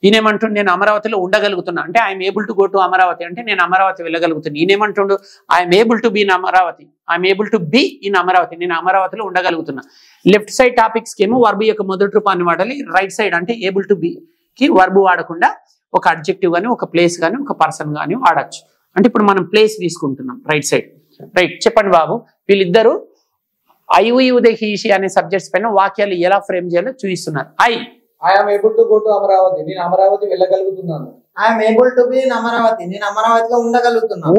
S1: ఈయనేమంటుండు, నేను అమరావతిలో ఉండగలుగుతున్నా. అంటే I'm able to go to Amaravati అంటే నేను అమరావతి వెళ్ళగలుగుతున్నా. ఈయనేమంటుండు, I'm able to be in Amaravati, I'm able to be in Amaravati, నేను అమరావతిలో ఉండగలుగుతున్నా. లెఫ్ట్ సైడ్ టాపిక్స్ కి ఏమో వర్బ్ యొక్క మొదటి రూపాన్ని వాడాలి. రైట్ సైడ్ అంటే ఏబుల్ టు బి కి వర్బ్ వాడకుండా ఒక అడ్జెక్టివ్ కానీ ఒక ప్లేస్ కానీ ఒక పర్సన్ కానీ వాడచ్చు. అంటే ఇప్పుడు మనం ప్లేస్ తీసుకుంటున్నాం రైట్ సైడ్. రైట్, చెప్పండి బాబు, వీళ్ళిద్దరు ఐ హీషి అనే సబ్జెక్ట్స్ పైన వాక్యాలు ఎలా ఫ్రేమ్ చేయాలో చూపిస్తున్నారు.
S2: I'm able to go to Amaravati, నేను అమరావతి వెళ్ళగలుగుతున్నాను. I'm able to be in Amaravati, నేను అమరావతిలో ఉండగలుగుతున్నాను.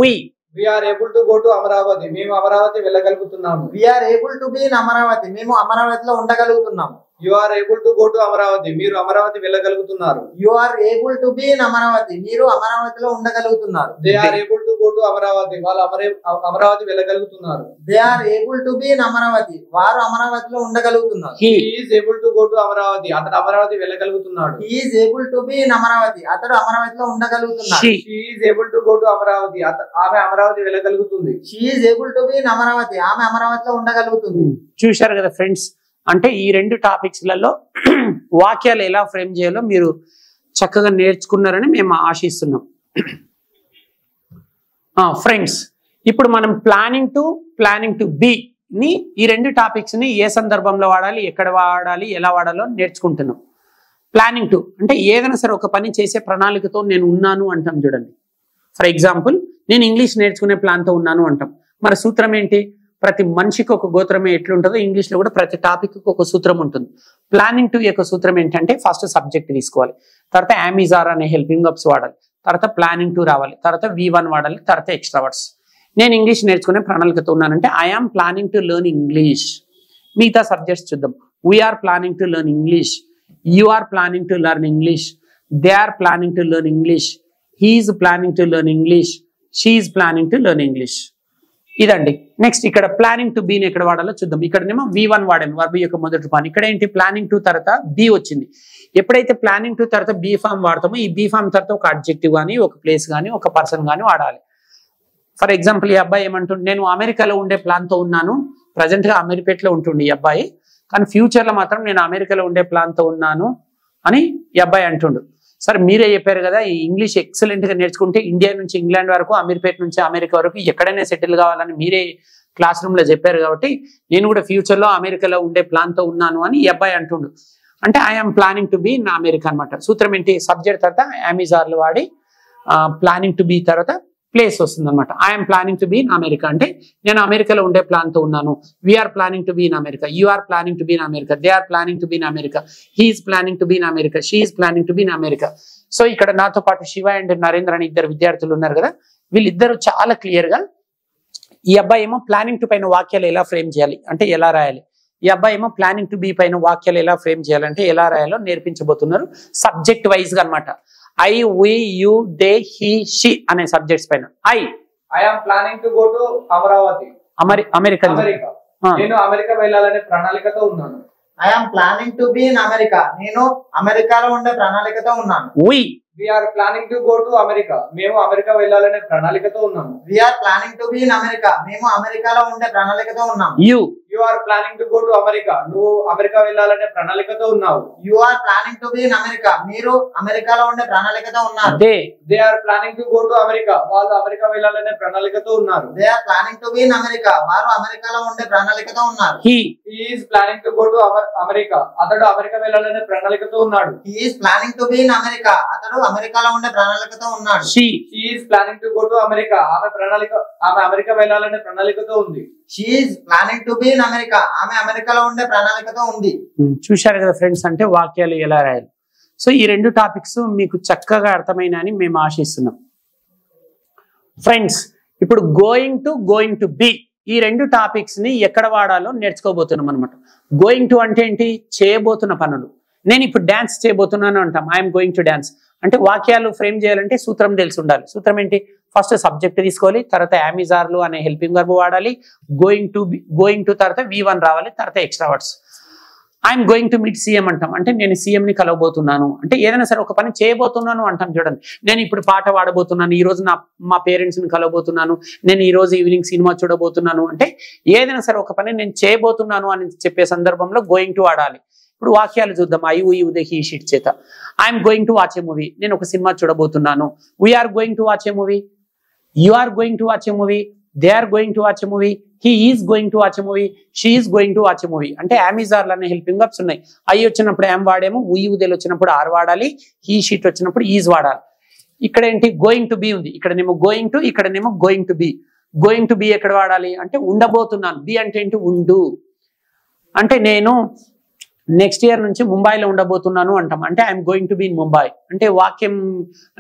S2: We are able to go to Amaravati, మేము Amaravati వెళ్ళగలుగుతున్నాము. We are able to be in Amaravati, మేము అమరావతిలో ఉండగలుగుతున్నాము. You are able to go to Amaravati, మీరు Amaravati వెళ్ళగలుగుతున్నారు. You are able to be in Amaravati, మీరు అమరావతిలో ఉండగలుగుతున్నారు. They are able to go to Amaravati, వాళ్ళు Amaravati వెళ్ళగలుగుతున్నారు. They are able to be in Amaravati, వారు అమరావతిలో ఉండగలుగుతున్నారు. He is able to go to Amaravati, అతడు Amaravati వెళ్ళగలుగుతున్నాడు. He is able to be in Amaravati, అతడు అమరావతిలో ఉండగలుగుతున్నాడు. She is able to go to Amaravati, ఆమె Amaravati వెళ్ళగలుగుతుంది. She is able to be in Amaravati, ఆమె అమరావతిలో ఉండగలుగుతుంది.
S1: చూశారు కదా ఫ్రెండ్స్, అంటే ఈ రెండు టాపిక్స్లలో వాక్యాలు ఎలా ఫ్రేమ్ చేయాలో మీరు చక్కగా నేర్చుకున్నారని మేము ఆశిస్తున్నాం. ఫ్రెండ్స్, ఇప్పుడు మనం ప్లానింగ్ టు బి ని ఈ రెండు టాపిక్స్ ని ఏ సందర్భంలో వాడాలి, ఎక్కడ వాడాలి, ఎలా వాడాలో నేర్చుకుంటున్నాం. ప్లానింగ్ టు అంటే ఏదైనా సరే ఒక పని చేసే ప్రణాళికతో నేను ఉన్నాను అంటాం చూడండి. ఫర్ ఎగ్జాంపుల్, నేను ఇంగ్లీష్ నేర్చుకునే ప్లాన్తో ఉన్నాను అంటాం. మరి సూత్రం ఏంటి? ప్రతి మనిషికి ఒక గోత్రమే ఎట్లుంటుందో ఇంగ్లీష్లో కూడా ప్రతి టాపిక్కి ఒక సూత్రం ఉంటుంది. ప్లానింగ్ టు యొక్క సూత్రం ఏంటంటే ఫస్ట్ సబ్జెక్ట్ తీసుకోవాలి, తర్వాత అమెజాన్ అనే హెల్పింగ్ వర్బ్స్ వాడాలి, తర్వాత ప్లానింగ్ టు రావాలి, తర్వాత V1 వాడాలి, తర్వాత ఎక్స్ట్రా వర్డ్స్. నేను ఇంగ్లీష్ నేర్చుకునే ప్రణాళికతో ఉన్నానంటే I am planning to learn English. మిగతా సబ్జెక్ట్స్ చూద్దాం. We are planning to learn English, you are planning to learn English, they are planning to learn English, he is planning to learn English, she is planning to learn English. ఇదండి. Next ఇక్కడ planning to బీని ఎక్కడ వాడాలో చూద్దాం. ఇక్కడనేమో V1 వాడాము, verb యొక్క మొదటి రూపాన్ని. ఇక్కడ ఏంటి, ప్లానింగ్ టు తర్వాత బి వచ్చింది. ఎప్పుడైతే ప్లానింగ్ టు తర్వాత బీ ఫామ్ వాడతామో ఈ బీ ఫామ్ తర్వాత ఒక అడ్జెక్టివ్ కానీ ఒక ప్లేస్ కానీ ఒక పర్సన్ కానీ వాడాలి. ఫర్ ఎగ్జాంపుల్, ఈ అబ్బాయి ఏమంటుండే, నేను అమెరికాలో ఉండే ప్లాన్తో ఉన్నాను. ప్రజెంట్గా అమీర్పేటలో ఉంటుండే ఈ అబ్బాయి, కానీ ఫ్యూచర్లో మాత్రం నేను అమెరికాలో ఉండే ప్లాన్తో ఉన్నాను అని ఈ అబ్బాయి అంటుండు. సరే, మీరే చెప్పారు కదా, ఈ ఇంగ్లీష్ ఎక్సలెంట్గా నేర్చుకుంటే ఇండియా నుంచి ఇంగ్లాండ్ వరకు, అమీర్పేట నుంచి అమెరికా వరకు ఎక్కడైనా సెటిల్ కావాలని మీరే క్లాస్ రూమ్లో చెప్పారు. కాబట్టి నేను కూడా ఫ్యూచర్లో అమెరికాలో ఉండే ప్లాన్తో ఉన్నాను అని ఈ అబ్బాయి అంటుండు. అంటే I'm planning to be in America అనమాట. సూత్రం ఏంటి, సబ్జెక్ట్ తర్వాత అమెజాన్లు వాడి ప్లానింగ్ టు బి తర్వాత ప్లేస్ వస్తుంది అనమాట. I'm planning to be in America అంటే నేను అమెరికాలో ఉండే ప్లాన్ తో ఉన్నాను. We are planning to be in America, you are planning to be in America, they are planning to be in America, he is planning to be in America, she is planning to be in America. So ఇక్కడ నాతో పాటు Shiva and Narendra అని ఇద్దరు విద్యార్థులు ఉన్నారు కదా, వీళ్ళిద్దరు చాలా క్లియర్ గా ఈ అబ్బాయి ఏమో ప్లానింగ్ టు పైన వాక్యాలు ఎలా ఫ్రేమ్ చేయాలి అంటే ఎలా రాయాలి, ఈ అబ్బాయి ఏమో ప్లానింగ్ టు బీ పైన వాక్యాలు ఎలా ఫ్రేమ్ చేయాలంటే ఎలా రాయాలో నేర్పించబోతున్నారు సబ్జెక్ట్ వైజ్ గా అనమాట. I, we, you, they, he, she అనే సబ్జెక్ట్స్ పైన.
S2: I am planning to go to Amaravati,
S1: America.
S2: నేను అమెరికా వెళ్ళాలనే ప్రణాళికతో ఉన్నాను.
S3: I am planning to be in America, నేను అమెరికాలో ఉండే ప్రణాళికతో ఉన్నాను.
S2: We are planning to go to America, మేము అమెరికా వెళ్ళాలనే ప్రణాళికతో ఉన్నాము.
S3: We are planning to be in America, మేము అమెరికాలో ఉండే ప్రణాళికతో ఉన్నాము.
S2: You are planning to go to America, నువ్వు అమెరికా వెళ్ళాలనే ప్రణాళికతో ఉన్నావు.
S3: You are planning to be in America, మీరు అమెరికాలో ఉండే ప్రణాళికతో ఉన్నారు.
S2: They are planning to go to America, వాళ్ళు అమెరికా వెళ్ళాలనే ప్రణాళికతో ఉన్నారు.
S3: They are planning to be in America, వారు అమెరికాలో ఉండే ప్రణాళికతో ఉన్నారు.
S2: He is planning to go to America, అతడు అమెరికా వెళ్ళాలనే ప్రణాళికతో ఉన్నాడు.
S3: He is planning to be in America, అతడు అమెరికాలో ఉండే ప్రణాళికతో ఉన్నాడు.
S2: She is planning to go to America, ఆమె అమెరికా వెళ్ళాలనే ప్రణాళికతో ఉంది.
S3: She is planning to be in America, ఆమె అమెరికాలో ఉండే ప్రణాళికతో ఉంది.
S1: చూశారు కదా ఫ్రెండ్స్, అంటే వాక్యాలు ఎలా రాయాలి. సో ఈ రెండు టాపిక్స్ మీకు చక్కగా అర్థమైనని మేము ఆశిస్తున్నాం ఫ్రెండ్స్. ఇప్పుడు గోయింగ్ టు బి ఈ రెండు టాపిక్స్ ని ఎక్కడ వాడాలో నేర్చుకోబోతున్నాం అనమాట. గోయింగ్ టు అంటే ఏంటి, చేయబోతున్న పనులు. నేను ఇప్పుడు డాన్స్ చేయబోతున్నాను అంటాం, ఐఎమ్ గోయింగ్ టు డాన్స్. అంటే వాక్యాలు ఫ్రేమ్ చేయాలంటే సూత్రం తెలిసి ఉండాలి. సూత్రం ఏంటి, ఫస్ట్ సబ్జెక్ట్ తీసుకోవాలి, తర్వాత యామిజార్లు అనే హెల్పింగ్ వర్బ్ వాడాలి, గోయింగ్ టు తర్వాత V1 రావాలి, తర్వాత extra words. I'm going to meet CM అంటాం, అంటే నేను సీఎం ని కలవబోతున్నాను. అంటే ఏదైనా సరే ఒక పని చేయబోతున్నాను అంటాం చూడండి. నేను ఇప్పుడు పాట పాడబోతున్నాను, ఈ రోజు మా పేరెంట్స్ ని కలవబోతున్నాను, నేను ఈ రోజు ఈవినింగ్ సినిమా చూడబోతున్నాను. అంటే ఏదైనా సరే ఒక పని నేను చేయబోతున్నాను అని చెప్పే సందర్భంలో గోయింగ్ టు వాడాలి. ఇప్పుడు వాక్యాలు చూద్దాం. I, we, you, they, he, sheet చేత. I'm going to watch a movie, నేను ఒక సినిమా చూడబోతున్నాను. We are going to watch a movie, you are going to watch a movie, they are going to watch a movie, he is going to watch a movie, she is going to watch a movie. అంటే యామిజార్లు అనే helping verbs ఉన్నాయి. I వచ్చినప్పుడు am వాడేమో, we, you, they వచ్చినప్పుడు are వాడాలి, he, she వచ్చినప్పుడు is వాడాలి. ఇక్కడ ఏంటి, గోయింగ్ టు బి ఉంది, ఇక్కడనేమో గోయింగ్ టు, ఇక్కడనేమో going to be. Going to be ఎక్కడ వాడాలి అంటే ఉండబోతున్నాను. బి అంటే ఏంటి, ఉండు. అంటే నేను నెక్స్ట్ ఇయర్ నుంచి ముంబైలో ఉండబోతున్నాను అంటాం, అంటే I'm going to be in Mumbai. అంటే వాక్యం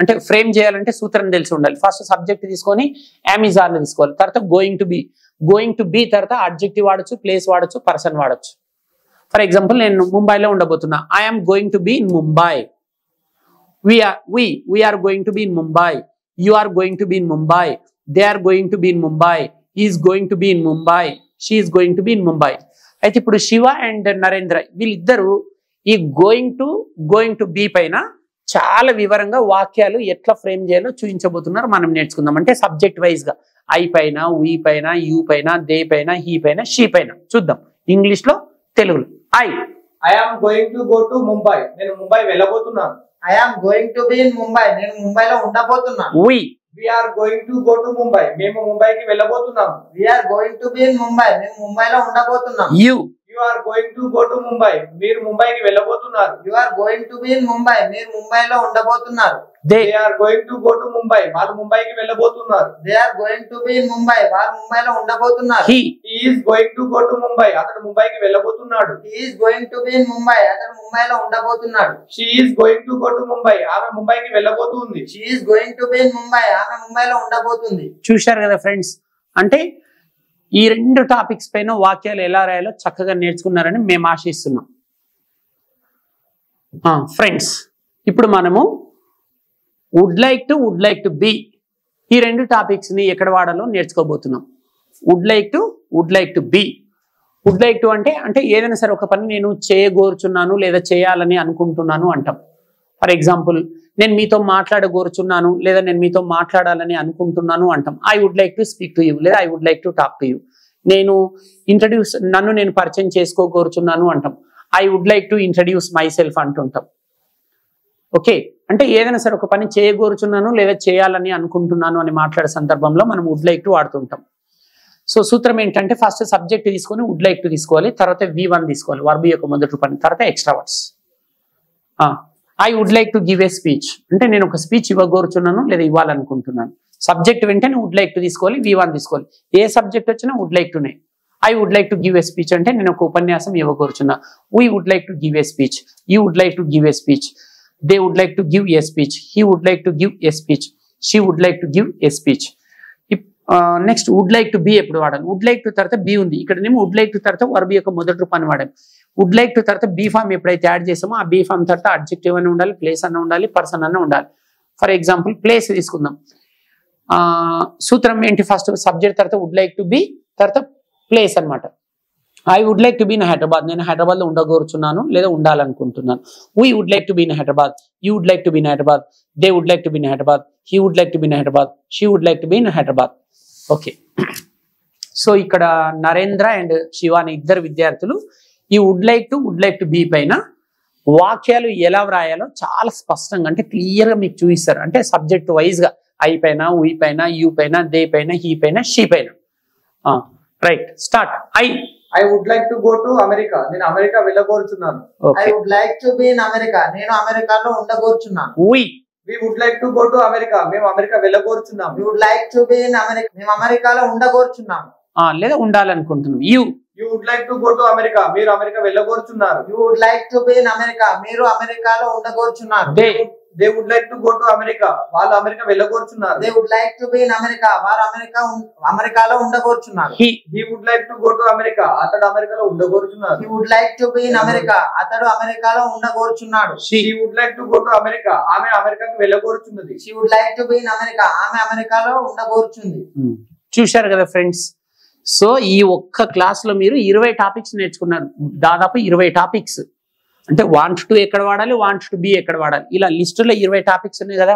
S1: అంటే ఫ్రేమ్ చేయాలంటే సూత్రం తెలిసి ఉండాలి. ఫస్ట్ సబ్జెక్ట్ తీసుకొని యామిజార్ని తీసుకోవాలి, తర్వాత గోయింగ్ టు బి తర్వాత అడ్జెక్టివ్ వాడచ్చు, ప్లేస్ వాడచ్చు, పర్సన్ వాడచ్చు. ఫర్ ఎగ్జాంపుల్ నేను ముంబైలో ఉండబోతున్నా, I'm going to be in Mumbai. we are going to be in Mumbai, you are going to be in Mumbai, they are going to be in Mumbai, he is going to be in Mumbai, she is going to be in Mumbai. అయితే ఇప్పుడు Shiva and Narendra వీళ్ళిద్దరూ ఈ going to B పైన చాలా వివరంగా వాక్యాలు ఎట్లా frame చేయాలో చూపించబోతున్నారు, మనం నేర్చుకుందాం. అంటే సబ్జెక్ట్ వైజ్ గా ఐ పైన, వి పైన, యు పైన, దే పైన, హీ పైన, షీ పైన చూద్దాం. ఇంగ్లీష్ లో, తెలుగులో.
S2: I am going to go to Mumbai, నేను Mumbai వెళ్ళబోతున్నాను.
S3: I am going to be in Mumbai, నేను ముంబైలో ఉండబోతున్నాను.
S2: We are going to go to Mumbai, మేము ముంబైకి వెళ్ళబోతున్నాము.
S3: We are going to be in Mumbai, మేము ముంబైలో ఉండబోతున్నాము.
S2: You are going to go to Mumbai, మీరు ముంబైకి వెళ్ళబోతున్నారు.
S3: You are going to be in Mumbai, మీరు ముంబైలో ఉండబోతున్నారు.
S2: They are going to go to Mumbai, వాళ్ళు ముంబైకి వెళ్ళబోతున్నారు.
S3: They are going to be in Mumbai, వాళ్ళు ముంబైలో ఉండబోతున్నారు.
S2: He is going to go to Mumbai, అతడు ముంబైకి వెళ్ళబోతున్నాడు.
S3: He is going to be in Mumbai, అతడు ముంబైలో ఉండబోతున్నాడు.
S2: She is going to go to Mumbai, ఆమె ముంబైకి వెళ్ళబోతుంది.
S3: She is going to be in Mumbai, ఆమె ముంబైలో ఉండబోతుంది.
S1: చూశారు కదా ఫ్రెండ్స్, అంటే ఈ రెండు టాపిక్స్ పైన వాక్యాలు ఎలా రాయాలో చక్కగా నేర్చుకున్నారని మేము ఆశిస్తున్నాం ఫ్రెండ్స్. ఇప్పుడు మనము వుడ్ లైక్ టు బి ఈ రెండు టాపిక్స్ ని ఎక్కడ వాడాలో నేర్చుకోబోతున్నాం. Would like to be. Would like to అంటే ఏదైనా సరే ఒక పని నేను చేయగోరుచున్నాను లేదా చేయాలని అనుకుంటున్నాను అంటాం. ఫర్ ఎగ్జాంపుల్, నేను మీతో మాట్లాడగోరుచున్నాను లేదా నేను మీతో మాట్లాడాలని అనుకుంటున్నాను అంటాం. I would like to speak to you లేదా I would like to talk to you. నన్ను నేను పరిచయం చేసుకోగోరుచున్నాను అంటాం. I would like to introduce myself అంటుంటాం. ఓకే, అంటే ఏదైనా సరే ఒక పని చేయగోరుచున్నాను లేదా చేయాలని అనుకుంటున్నాను అని మాట్లాడే సందర్భంలో మనం వుడ్ లైక్ టు వాడుతుంటాం. సో సూత్రం ఏంటంటే ఫస్ట్ సబ్జెక్ట్ తీసుకొని వుడ్ లైక్ టు తీసుకోవాలి, తర్వాత V1 తీసుకోవాలి, వర్బ్ యొక్క మొదటి పని, తర్వాత extra words. I would like to give a speech అంటే నేను ఒక స్పీచ్ ఇవ్వగోరుచున్నాను లేదా ఇవ్వాలనుకుంటున్నాను. సబ్జెక్ట్ వెంటనే వుడ్ లైక్ టు తీసుకోవాలి, V1 తీసుకోవాలి. ఏ సబ్జెక్ట్ వచ్చినా వుడ్ లైక్ టునే. I would like to give a speech అంటే నేను ఒక ఉపన్యాసం ఇవ్వకూర్చున్నా. We would like to give a speech, you would like to give a speech, they would like to give a speech, he would like to give a speech, she would like to give a speech. Next would like to be ఎప్పుడు వాడాలి? Would like to తర్వాత be ఉంది, ఇక్కడనేమో would like to తర్వాత verb యొక్క మొదటి రూపాన్ని వాడాలి. వుడ్ లైక్ టు తర్వాత బీ ఫామ్ ఎప్పుడైతే యాడ్ చేసామో ఆ బీ ఫామ్ తర్వాత అడ్జెక్టివ్ అని ఉండాలి, ప్లేస్ అన్న ఉండాలి, పర్సన్ అన్న ఉండాలి. ఫర్ ఎగ్జాంపుల్ ప్లేస్ తీసుకుందాం. సూత్రం ఏంటి? ఫస్ట్ సబ్జెక్ట్ తర్వాత వుడ్ లైక్ టు బి తర్వాత ప్లేస్ అనమాట. I would like to be in Hyderabad, నేను హైదరాబాద్ లో ఉండకూర్చున్నాను లేదా ఉండాలనుకుంటున్నాను. We would like to be in Hyderabad, you would like to be in Hyderabad, they would like to be in Hyderabad, he would like to be in Hyderabad, she would like to be in Hyderabad. Okay, so ఇక్కడ Narendra and Shivani ఇద్దరు విద్యార్థులు ఈ would like to B పైన వాక్యాలు ఎలా వ్రాయాలో చాలా స్పష్టంగా అంటే క్లియర్ గా మీకు చూపిస్తారు. అంటే సబ్జెక్ట్ వైజ్ గా ఐ పైన, ఉయ్ పైన, యూ పైన, దే పైన, హీ పైన, షీ పైన. Right, start.
S2: I would like to go to America, నేను అమెరికా వెళ్ళకూర్చున్నాను.
S3: I would like to be in America, నేను అమెరికాలో ఉండకూర్చున్నాను.
S2: We would like to go to America, మేము అమెరికా వెళ్ళకూర్చున్నాం.
S3: We would like to be in America, మేము అమెరికాలో ఉండకూర్చున్నాం
S1: లేదా ఉండాలనుకుంటున్నాం.
S2: You would like to go to America, మీరు అమెరికా వెళ్ళకూర్చున్నారు.
S3: You would like to be in America, మీరు అమెరికాలో ఉండకూర్చున్నారు.
S2: They would like to go to America, వాళ్ళు అమెరికా వెళ్ళకూర్చున్నారు.
S3: They would like to be in America, వారు అమెరికాలో ఉండకూర్చున్నారు.
S2: He would like to go to America, అతడు అమెరికాలో ఉండకూర్చున్నారు.
S3: He would like to be in America, అతడు అమెరికాలో ఉండకూర్చున్నాడు.
S2: She would like to go to America, ఆమె అమెరికాకు వెళ్ళకూర్చున్నది.
S3: She would like to be in America, ఆమె అమెరికాలో ఉండకూర్చుంది.
S1: చూశారు కదా ఫ్రెండ్స్. సో ఈ ఒక్క క్లాస్ లో మీరు 20 టాపిక్స్ నేర్చుకున్నారు. దాదాపు 20 టాపిక్స్. అంటే వాంట్ టు ఎక్కడ వాడాలి, వాంట్ టు బి ఎక్కడ వాడాలి, ఇలా లిస్టులో 20 టాపిక్స్ ఉన్నాయి కదా.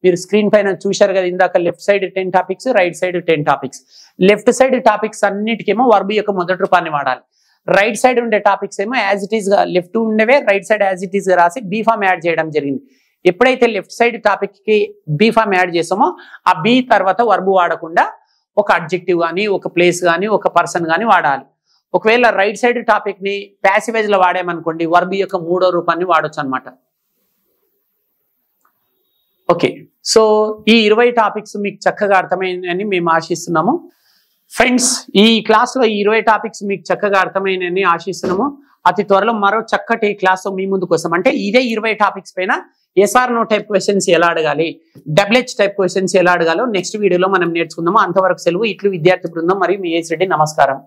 S1: మీరు స్క్రీన్ పైన చూశారు కదా ఇందాక. Left side 10 topics, right side 10 topics. Left side topics అన్నిటికేమో వర్బ్ యొక్క మొదటి రూపాన్ని వాడాలి. రైట్ సైడ్ ఉండే టాపిక్స్ ఏమో యాజ్ ఇట్ ఈస్ గా లెఫ్ట్ ఉండేవే right side as it is గా రాసి బీ ఫామ్ యాడ్ చేయడం జరిగింది. ఎప్పుడైతే లెఫ్ట్ సైడ్ టాపిక్ కి బీ ఫామ్ యాడ్ చేసామో ఆ బీ తర్వాత వర్బ్ వాడకుండా ఒక అడ్జెక్టివ్ కానీ, ఒక ప్లేస్ కానీ, ఒక పర్సన్ కానీ వాడాలి. ఒకవేళ రైట్ సైడ్ టాపిక్ ని ప్యాసివేజ్ లో వాడామనుకోండి వర్బ్ యొక్క మూడో రూపాన్ని వాడొచ్చు అనమాట. ఓకే, సో ఈ 20 టాపిక్స్ మీకు చక్కగా అర్థమైనని మేము ఆశిస్తున్నాము. ఫ్రెండ్స్, ఈ క్లాస్ లో ఈ 20 టాపిక్స్ మీకు చక్కగా అర్థమైనని ఆశిస్తున్నాము. అతి త్వరలో మరో చక్కటి క్లాస్ మీ ముందుకు వస్తాం. అంటే ఇదే 20 టాపిక్స్ పైన SR నో టైప్ క్వశ్చన్స్ ఎలా అడగాలి, WH టైప్ క్వశ్చన్స్ ఎలా అడగాలో నెక్స్ట్ వీడియోలో మనం నేర్చుకుందాము. అంతవరకు సెలవు. ఇట్లు విద్యార్థి బృందం మరియు మీ ఏస్ రెడ్డి. నమస్కారం.